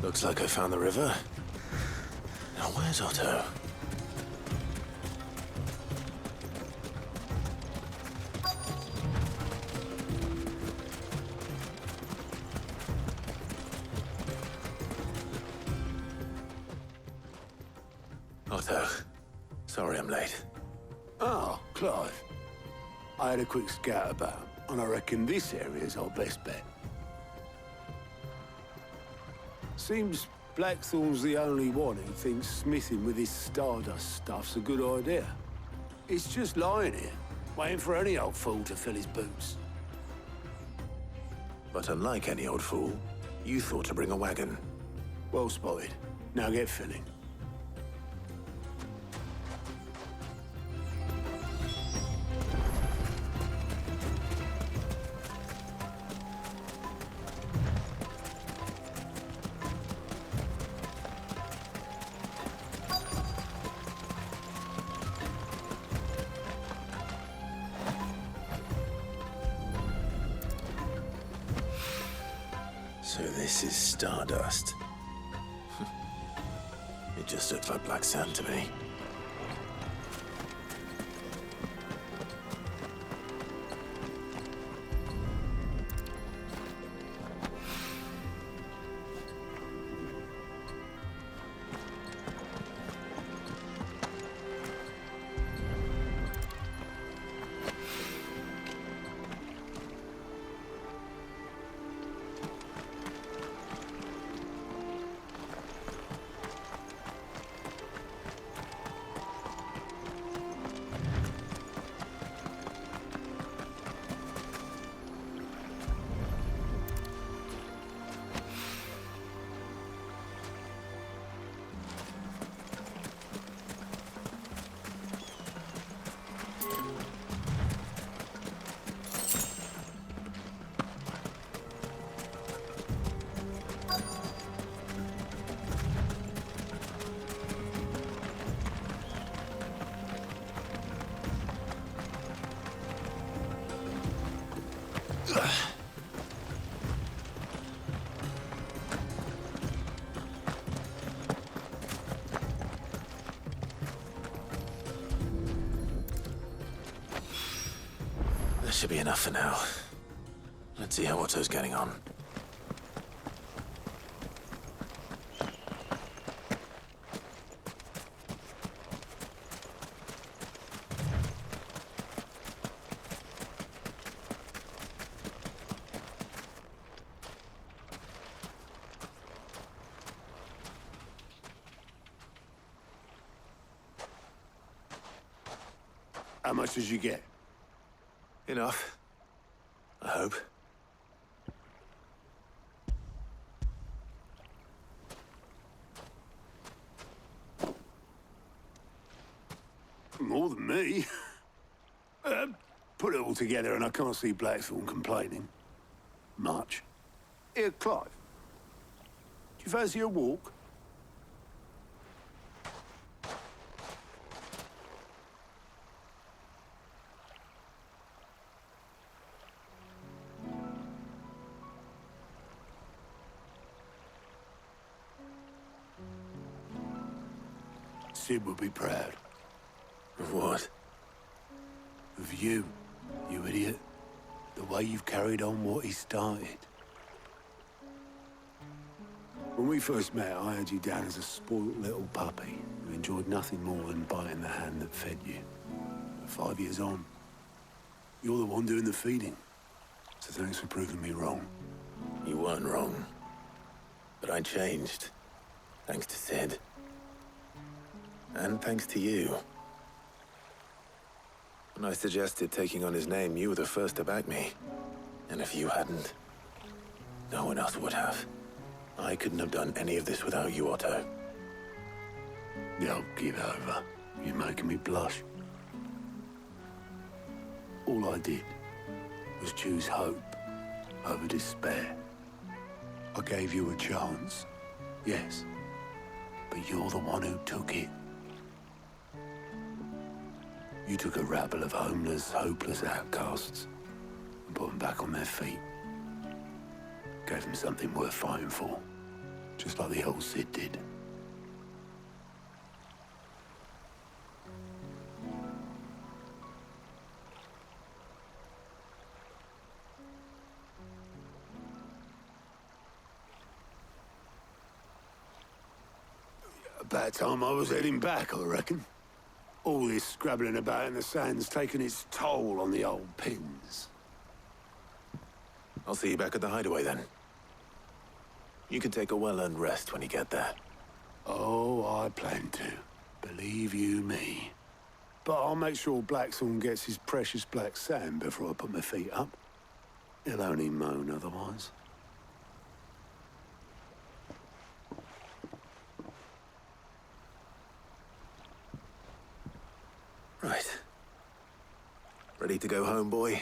Looks like I found the river. Now where's Otto? Otto, sorry I'm late. Oh, Clive. I had a quick scout about, and I reckon this area's our best bet. Seems Blackthorn's the only one who thinks smithing with his Stardust stuff's a good idea. It's just lying here, waiting for any old fool to fill his boots. But unlike any old fool, you thought to bring a wagon. Well spotted. Now get filling. So this is Stardust. It just looks like black sand to me. That should be enough for now. Let's see how Otto's getting on. How much did you get? Enough. I hope. More than me. Put it all together and I can't see Blackthorn complaining. Much. Here, Clive. Do you fancy a walk? Sid would be proud. Of what? Of you, you idiot. The way you've carried on what he started. When we first met, I had you down as a spoilt little puppy who enjoyed nothing more than biting the hand that fed you. But 5 years on, you're the one doing the feeding. So thanks for proving me wrong. You weren't wrong. But I changed. Thanks to Sid. And thanks to you. When I suggested taking on his name, you were the first to back me. And if you hadn't, no one else would have. I couldn't have done any of this without you, Otto. Don't give over. You're making me blush. All I did was choose hope over despair. I gave you a chance, yes, but you're the one who took it. You took a rabble of homeless, hopeless outcasts and put them back on their feet. Gave them something worth fighting for. just like the old Cid did. About time I was heading back, I reckon. All this scrabbling about in the sand's taken its toll on the old pins. I'll see you back at the hideaway then. You can take a well-earned rest when you get there. Oh, I plan to. Believe you me. But I'll make sure Blackthorn gets his precious black sand before I put my feet up. He'll only moan otherwise. Right. Ready to go home, boy?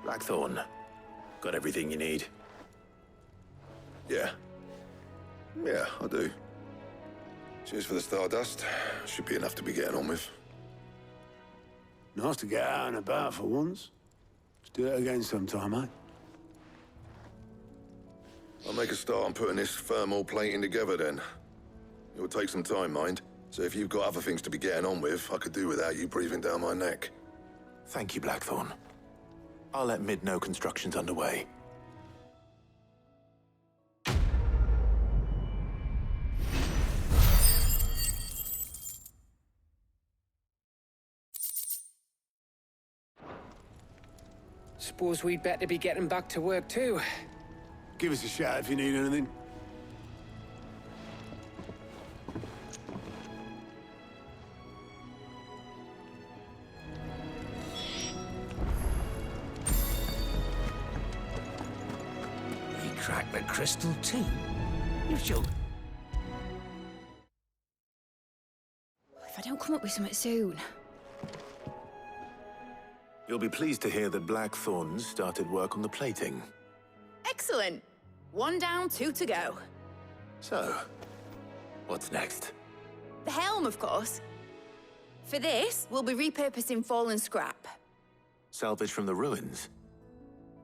Blackthorn, got everything you need? Yeah. Yeah, I do. Cheers for the stardust. Should be enough to be getting on with. Nice to get out and about for once. Let's do it again sometime, eh? I'll make a start on putting this thermal plating together then. It will take some time, mind. So if you've got other things to be getting on with, I could do without you breathing down my neck. Thank you, Blackthorn. I'll let Mid know construction's underway. Suppose we'd better be getting back to work too. Give us a shout if you need anything. He cracked the crystal too? You joke? If I don't come up with something soon. You'll be pleased to hear that Blackthorn's started work on the plating. Excellent. 1 down, 2 to go. So, what's next? The helm, of course. For this, we'll be repurposing fallen scrap. Salvage from the ruins?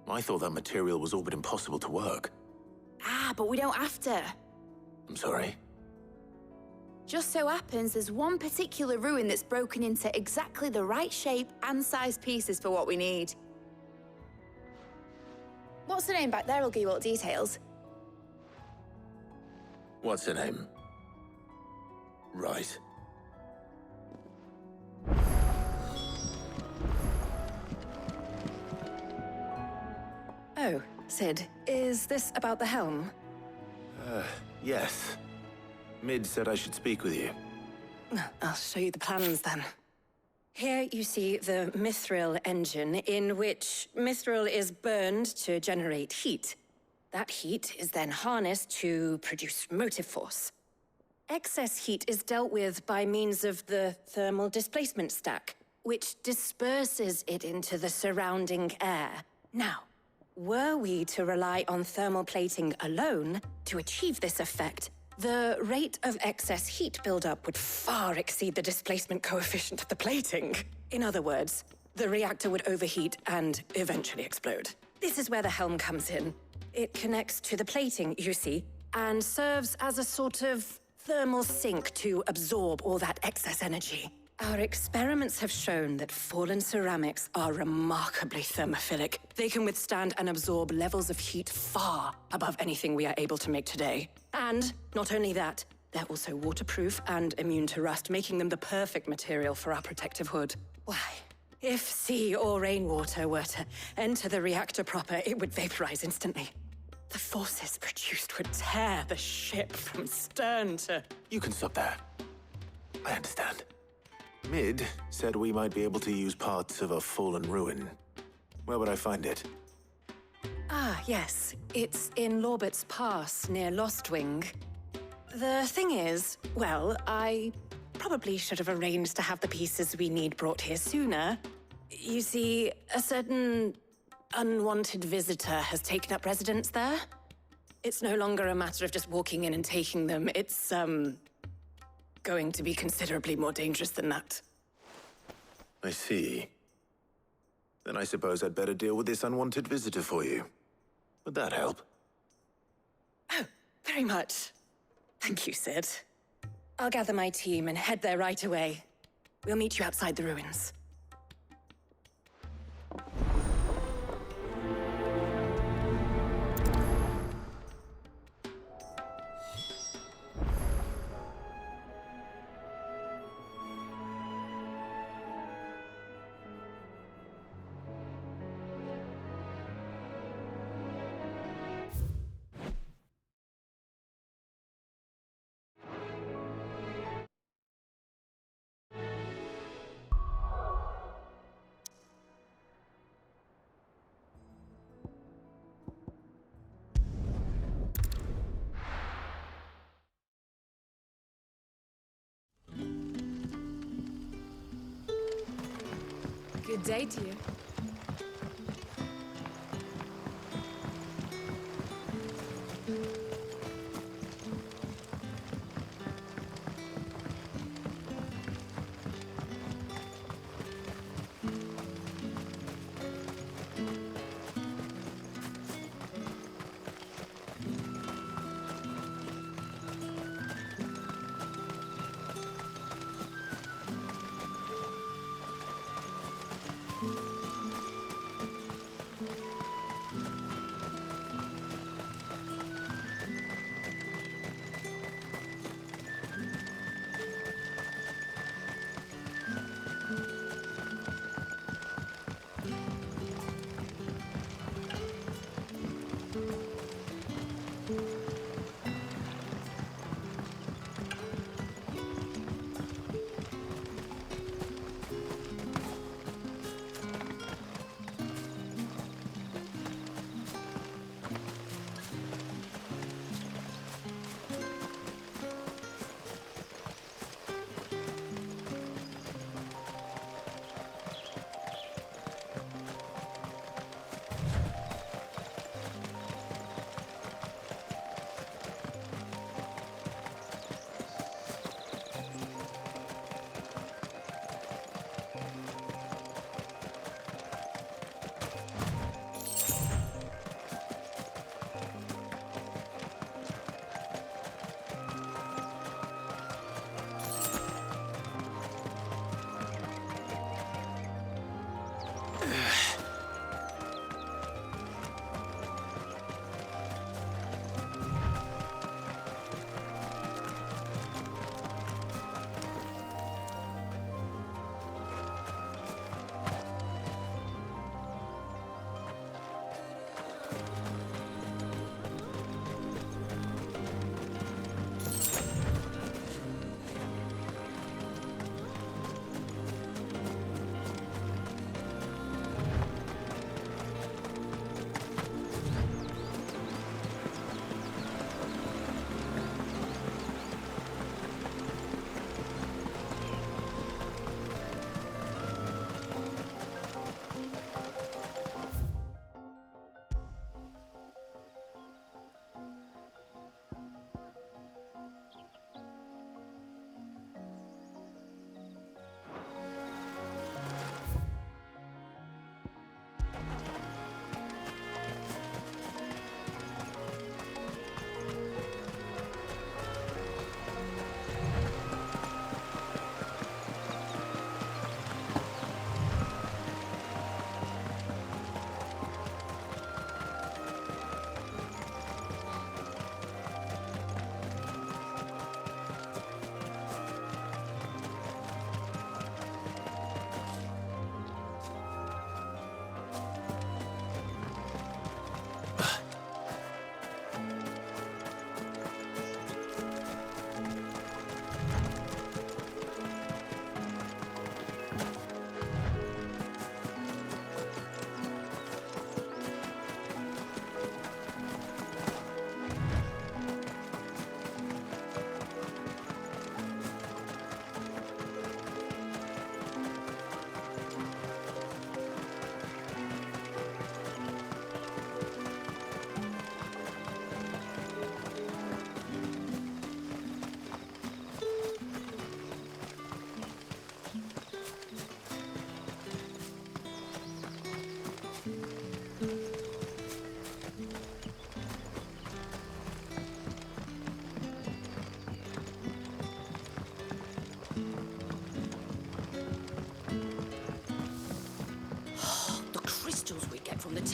I thought that material was all but impossible to work. Ah, but we don't have to. I'm sorry. Just so happens there's one particular ruin that's broken into exactly the right shape and size pieces for what we need. What's the name back there? I'll give you all the details. What's her name? Right. Oh, Sid, is this about the helm? Yes. Mid said I should speak with you. I'll show you the plans then. Here you see the mithril engine, in which mithril is burned to generate heat. That heat is then harnessed to produce motive force. Excess heat is dealt with by means of the thermal displacement stack, which disperses it into the surrounding air. Now, were we to rely on thermal plating alone to achieve this effect, the rate of excess heat buildup would far exceed the displacement coefficient of the plating. In other words, the reactor would overheat and eventually explode. This is where the helm comes in. It connects to the plating, you see, and serves as a sort of thermal sink to absorb all that excess energy. Our experiments have shown that fallen ceramics are remarkably thermophilic. They can withstand and absorb levels of heat far above anything we are able to make today. And not only that, they're also waterproof and immune to rust, making them the perfect material for our protective hood. Why, if sea or rainwater were to enter the reactor proper, it would vaporize instantly. The forces produced would tear the ship from stern to... You can stop there. I understand. Mid said we might be able to use parts of a fallen ruin. Where would I find it? Ah, yes. It's in Lorbert's Pass, near Lostwing. The thing is, well, I probably should have arranged to have the pieces we need brought here sooner. You see, a certain unwanted visitor has taken up residence there. It's no longer a matter of just walking in and taking them. It's, going to be considerably more dangerous than that. I see. Then I suppose I'd better deal with this unwanted visitor for you. Would that help? Oh, very much. Thank you, Sid. I'll gather my team and head there right away. We'll meet you outside the ruins. Good day to you.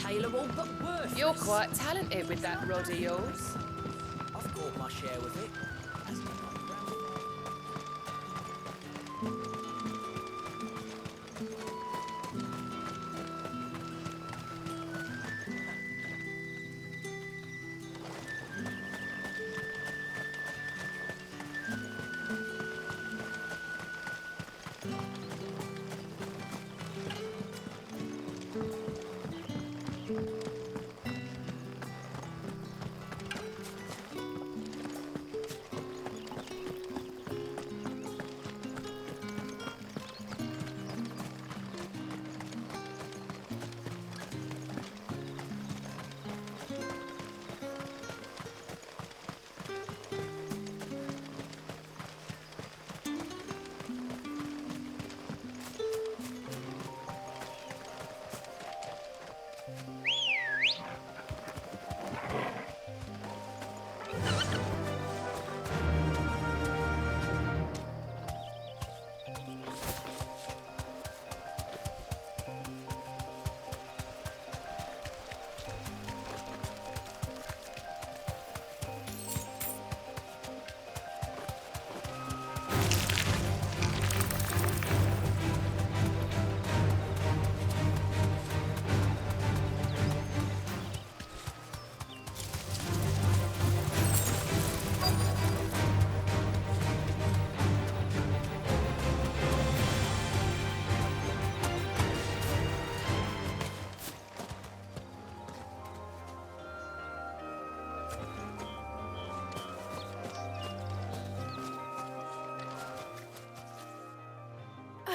unsaleable, but worthless. You're quite talented with that rod of yours. I've caught my share with it.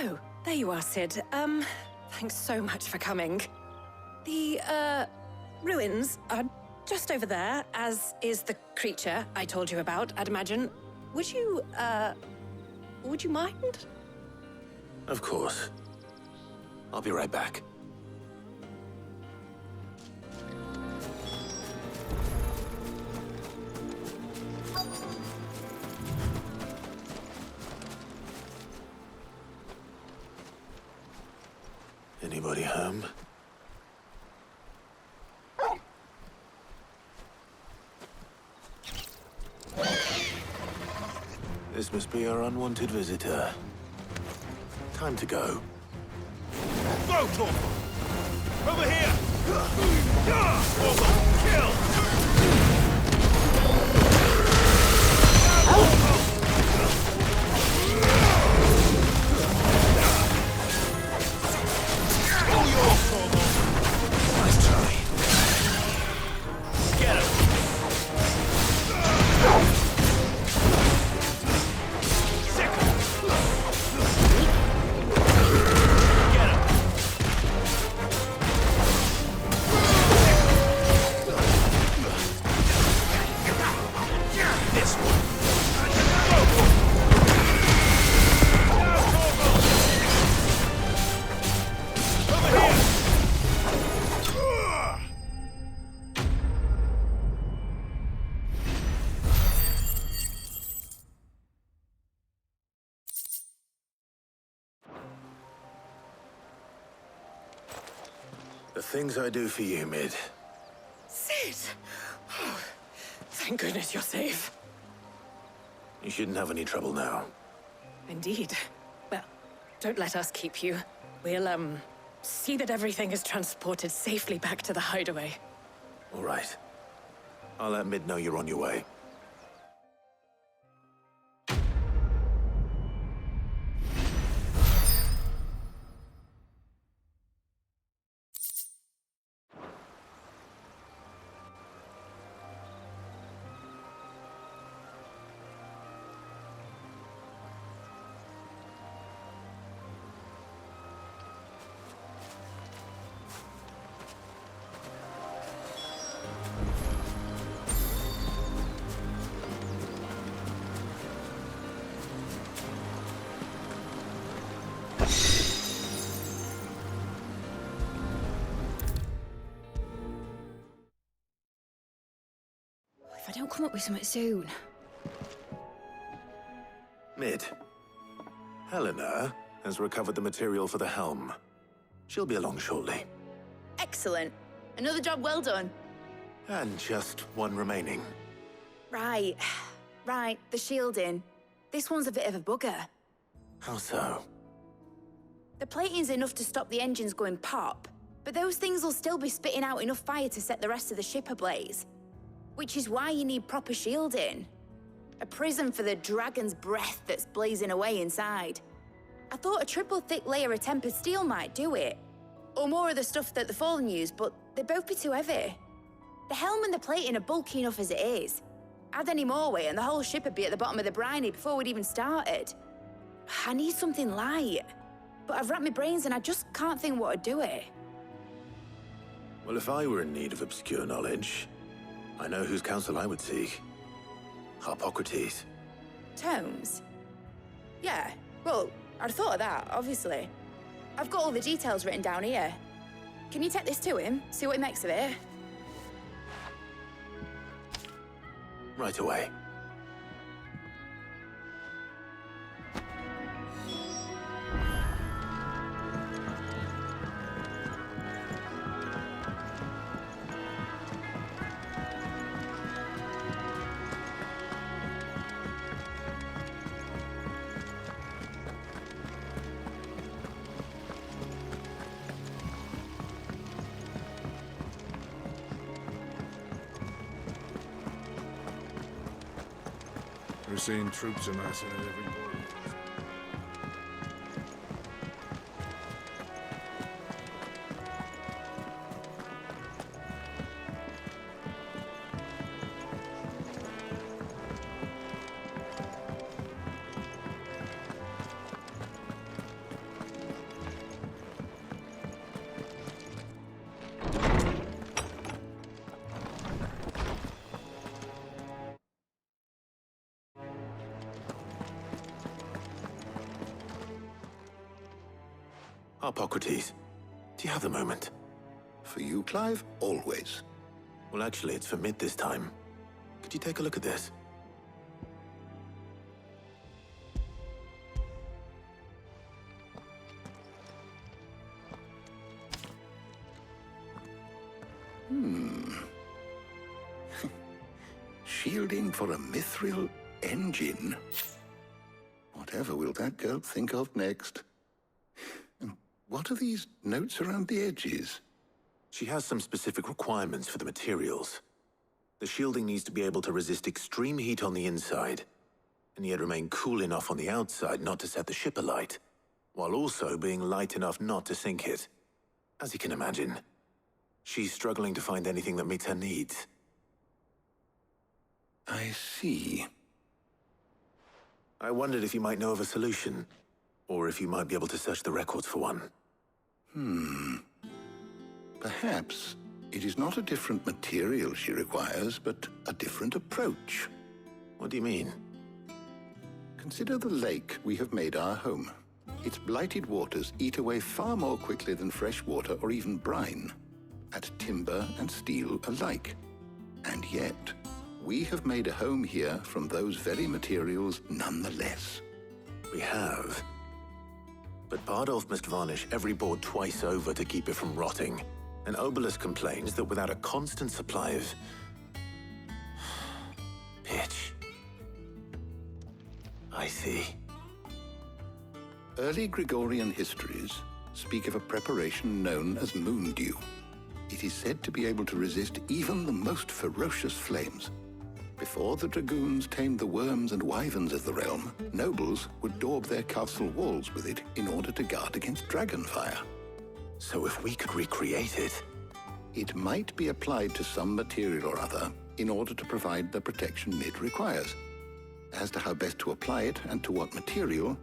Oh, there you are, Sid. Thanks so much for coming. The, ruins are just over there, as is the creature I told you about, I'd imagine. Would you mind? Of course. I'll be right back. Anybody home? This must be our unwanted visitor. Time to go. Go, Torval! Over here! Torval, kill! All yours, Torval! Nice try. Get him! The things I do for you, Mid. Sid! Oh, thank goodness you're safe. You shouldn't have any trouble now. Indeed. Well, don't let us keep you. We'll, see that everything is transported safely back to the hideaway. All right. I'll let Mid know you're on your way. If I don't come up with something soon. Mid. Helena has recovered the material for the helm. She'll be along shortly. Excellent. Another job well done. And just one remaining. Right. Right, the shielding. This one's a bit of a bugger. How so? The plating's enough to stop the engines going pop, but those things will still be spitting out enough fire to set the rest of the ship ablaze. Which is why you need proper shielding. A prison for the dragon's breath that's blazing away inside. I thought a triple thick layer of tempered steel might do it. Or more of the stuff that the Fallen use, but they'd both be too heavy. The helm and the plating are bulky enough as it is. Add any more weight and the whole ship would be at the bottom of the briny before we'd even started. I need something light. But I've racked my brains and I just can't think what would do it. Well, if I were in need of obscure knowledge, I know whose counsel I would seek. Harpocrates. Tomes? Yeah, well, I'd thought of that, obviously. I've got all the details written down here. Can you take this to him, see what he makes of it? Right away. We're seeing troops amassing at every point. Harpocrates, do you have the moment? For you, Clive, always. Well, actually, it's for mid this time. Could you take a look at this? Shielding for a mithril engine? Whatever will that girl think of next? And what are these notes around the edges? She has some specific requirements for the materials. The shielding needs to be able to resist extreme heat on the inside, and yet remain cool enough on the outside not to set the ship alight, while also being light enough not to sink it. As you can imagine, she's struggling to find anything that meets her needs. I see. I wondered if you might know of a solution, or if you might be able to search the records for one. Perhaps it is not a different material she requires, but a different approach. What do you mean? Consider the lake we have made our home. Its blighted waters eat away far more quickly than fresh water or even brine, at timber and steel alike. And yet, we have made a home here from those very materials nonetheless. We have. But Bardolph must varnish every board twice over to keep it from rotting. And Obelus complains that without a constant supply of pitch. I see. Early Gregorian histories speak of a preparation known as moon dew. It is said to be able to resist even the most ferocious flames. Before the dragoons tamed the worms and wyverns of the realm, nobles would daub their castle walls with it in order to guard against dragon fire. So if we could recreate it... It might be applied to some material or other in order to provide the protection Mid requires. As to how best to apply it and to what material,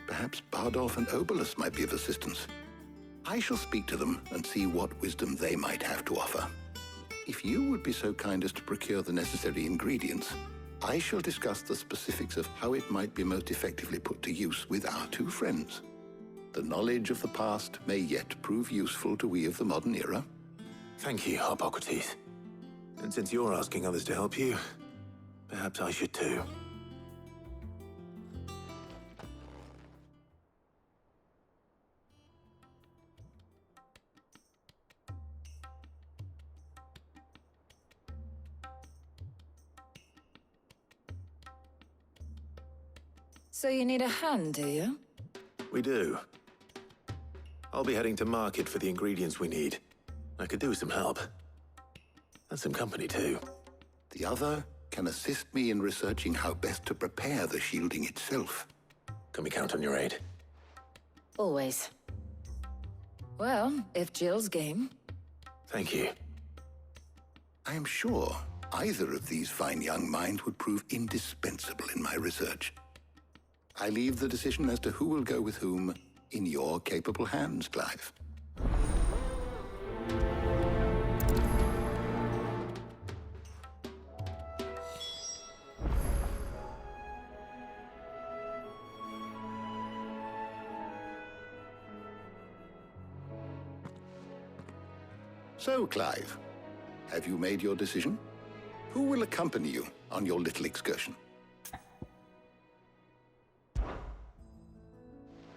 perhaps Bardolph and Obelus might be of assistance. I shall speak to them and see what wisdom they might have to offer. If you would be so kind as to procure the necessary ingredients, I shall discuss the specifics of how it might be most effectively put to use with our two friends. The knowledge of the past may yet prove useful to we of the modern era. Thank you, Harpocrates. And since you're asking others to help you, perhaps I should too. So you need a hand, do you? We do. I'll be heading to market for the ingredients we need. I could do with some help. And some company, too. The other can assist me in researching how best to prepare the shielding itself. Can we count on your aid? Always. Well, if Jill's game. Thank you. I am sure either of these fine young minds would prove indispensable in my research. I leave the decision as to who will go with whom in your capable hands, Clive. So, Clive, have you made your decision? Who will accompany you on your little excursion?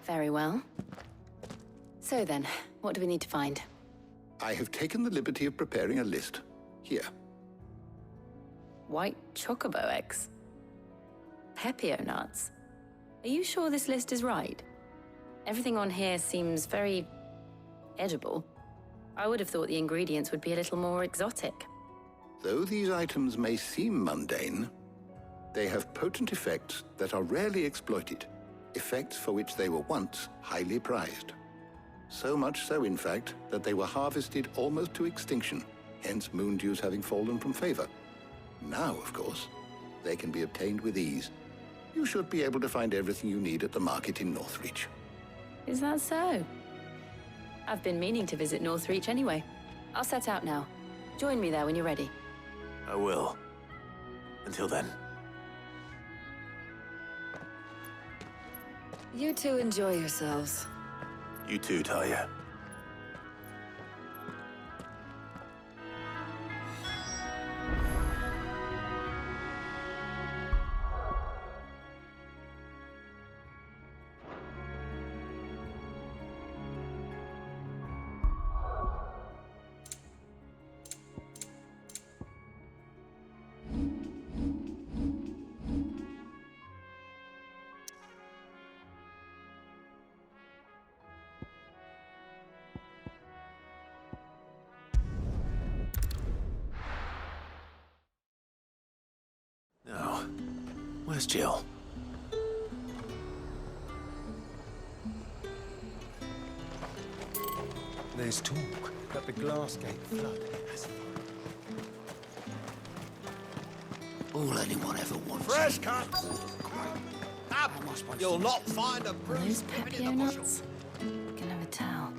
Very well. So then, what do we need to find? I have taken the liberty of preparing a list. Here. White chocobo eggs. Pepio nuts. Are you sure this list is right? Everything on here seems very edible. I would have thought the ingredients would be a little more exotic. Though these items may seem mundane, they have potent effects that are rarely exploited, effects for which they were once highly prized. So much so, in fact, that they were harvested almost to extinction, hence moon dews having fallen from favor. Now, of course, they can be obtained with ease. You should be able to find everything you need at the market in Northreach. Is that so? I've been meaning to visit Northreach anyway. I'll set out now. Join me there when you're ready. I will. Until then. You two enjoy yourselves. You too, Talia. Now, where's Jill? There's talk that the Glassgate flood has... All anyone ever wants. Fresh cut! You'll not find a Are those Pepio nuts? Can never tell.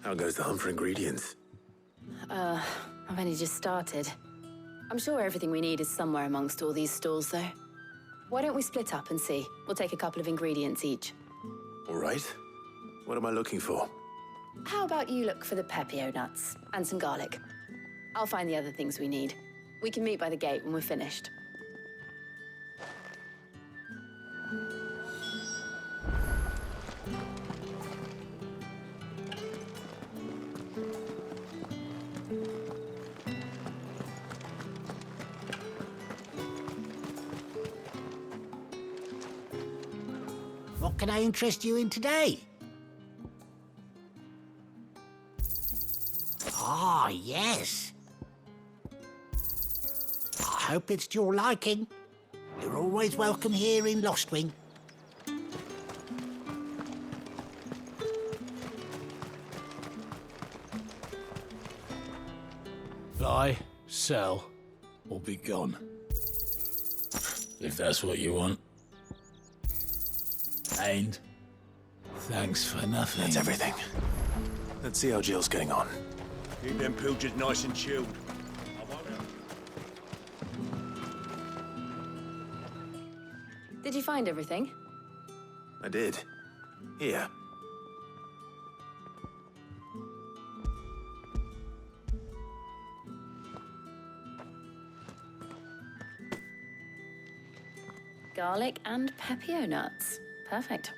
How goes the hunt for ingredients? I've only just started. I'm sure everything we need is somewhere amongst all these stalls, though. Why don't we split up and see? We'll take a couple of ingredients each. All right. What am I looking for? How about you look for the Pepio nuts and some garlic? I'll find the other things we need. We can meet by the gate when we're finished. What can I interest you in today? Ah, yes. I hope it's to your liking. You're always welcome here in Lostwing. Buy, sell, or be gone. If that's what you want. And thanks for nothing. That's everything. Let's see how Jill's getting on. Keep them pilgers nice and chilled. Did you find everything? I did. Here. Garlic and Pepio nuts. Perfect.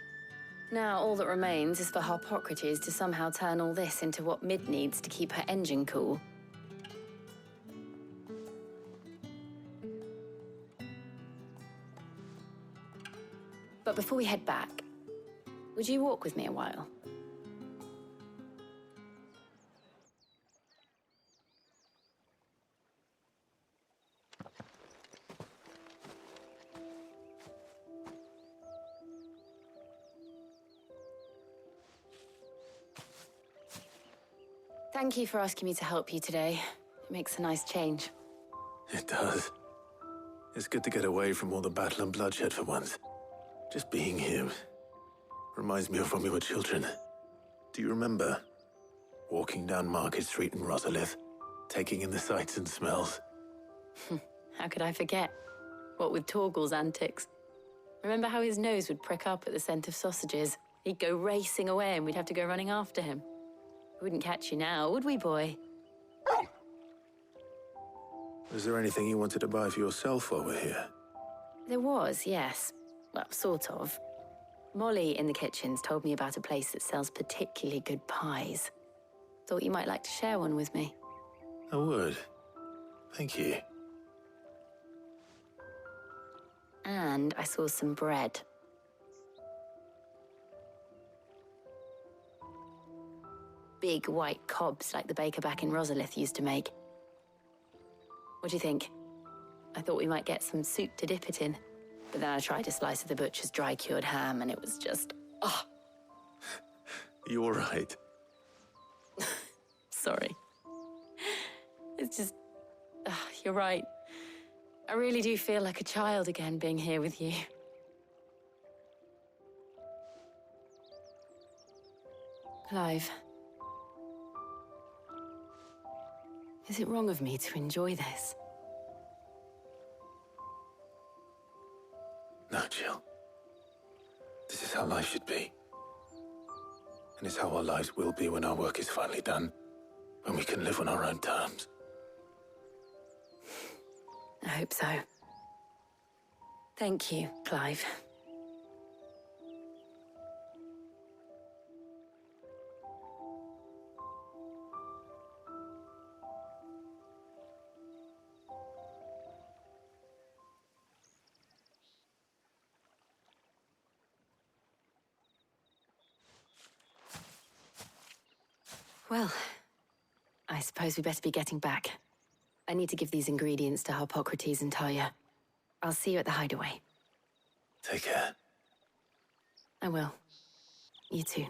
Now, all that remains is for Harpocrates to somehow turn all this into what Mid needs to keep her engine cool. But before we head back, would you walk with me a while? Thank you for asking me to help you today. It makes a nice change. It does. It's good to get away from all the battle and bloodshed for once. Just being here reminds me of when we were children. Do you remember? Walking down Market Street in Rosalith, taking in the sights and smells. How could I forget? What with Torgal's antics. Remember how his nose would prick up at the scent of sausages? He'd go racing away and we'd have to go running after him. We wouldn't catch you now, would we, boy? Was there anything you wanted to buy for yourself while we're here? There was, yes. Well, sort of. Molly in the kitchens told me about a place that sells particularly good pies. Thought you might like to share one with me. I would. Thank you. And I saw some bread. Big white cobs like the baker back in Rosalith used to make. What do you think? I thought we might get some soup to dip it in. But then I tried a slice of the butcher's dry-cured ham and it was just... oh! You're right. Sorry. It's just... you're right. I really do feel like a child again being here with you. Clive. Is it wrong of me to enjoy this? No, Jill. This is how life should be. And it's how our lives will be when our work is finally done. When we can live on our own terms. I hope so. Thank you, Clive. Well, I suppose we better be getting back. I need to give these ingredients to Harpocrates and Talia. I'll see you at the hideaway. Take care. I will. You too.